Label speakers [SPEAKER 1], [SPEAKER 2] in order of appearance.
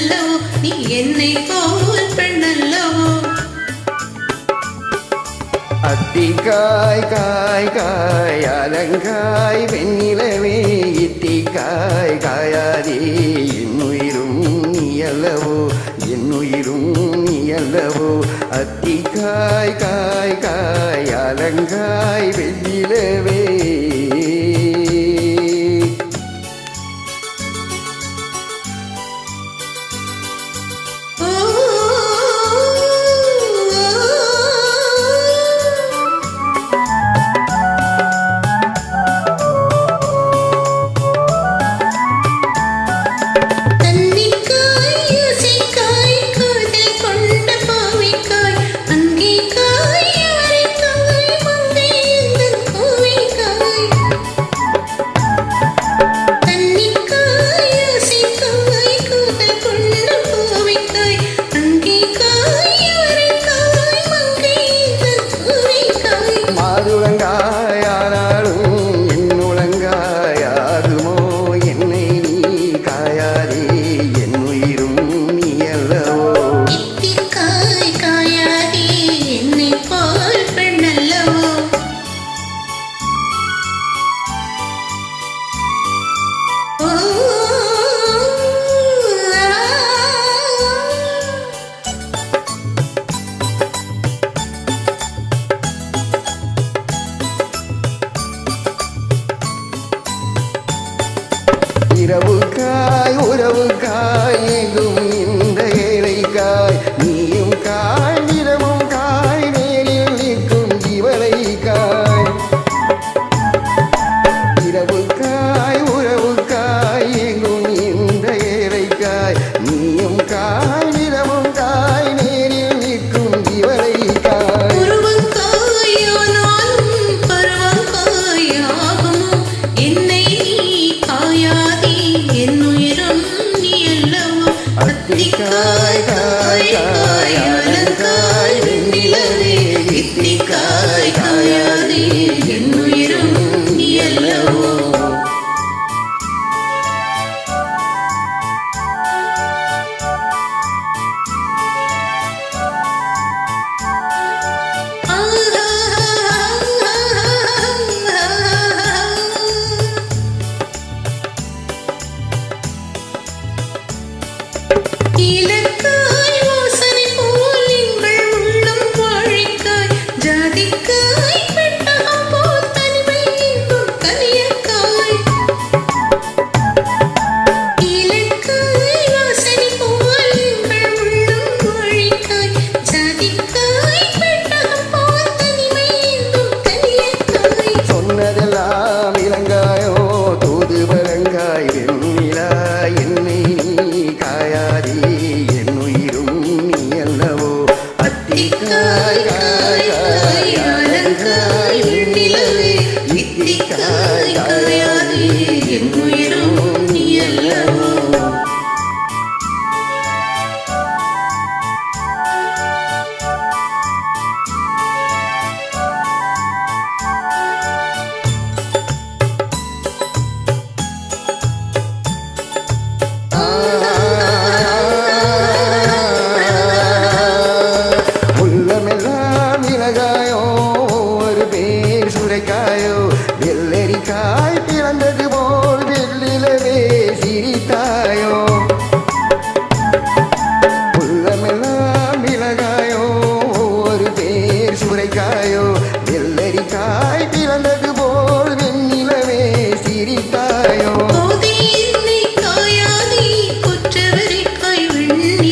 [SPEAKER 1] அல்லவோ நீ என்னை போல் பெண் அல்லவோ
[SPEAKER 2] அத்திக்காய் காய் காய் அலங்காய் வெண்ணிலவே இத்திக்காய் காயாதே என்னுயிரும் நீ அல்லவோ என்னுயிரும் நீ அல்லவோ அத்திக்காய் காய் காய் அலங்காய் வெண்ணிலவே இரவுக்காய் உறவுக்காய் எங்கும் இந்த ஏழைக்காய் நீயும் காய் நிறமும் காய் நேரில் நிற்கும் இவளைக்காய் இரவுக்காய் உறவுக்காய் எங்கும் இந்த ஏழைக்காய் நீயும் காய் நிறமும் காய் நேரில் நிற்கும் இவளைக்காய் அத்திக்காய் காய் காய் அலங்காய் வெண்ணிலவே இத்திக்காய் காயாதே என்னுயிரும் நீ அல்லவோ வெள்ளரிக்காய் பிறந்தது போல் வெள்ளிலவே சிரித்தாயோ உள்ளமெல்லாம் மிளகாயோ ஒரு பேர் சுரைக்காயோ வெள்ளரிக்காய் பிறந்தது போல் வெண்ணிலவே சிரித்தாயோ
[SPEAKER 1] காயாதி குற்றவரைக்காய் வெண்ணி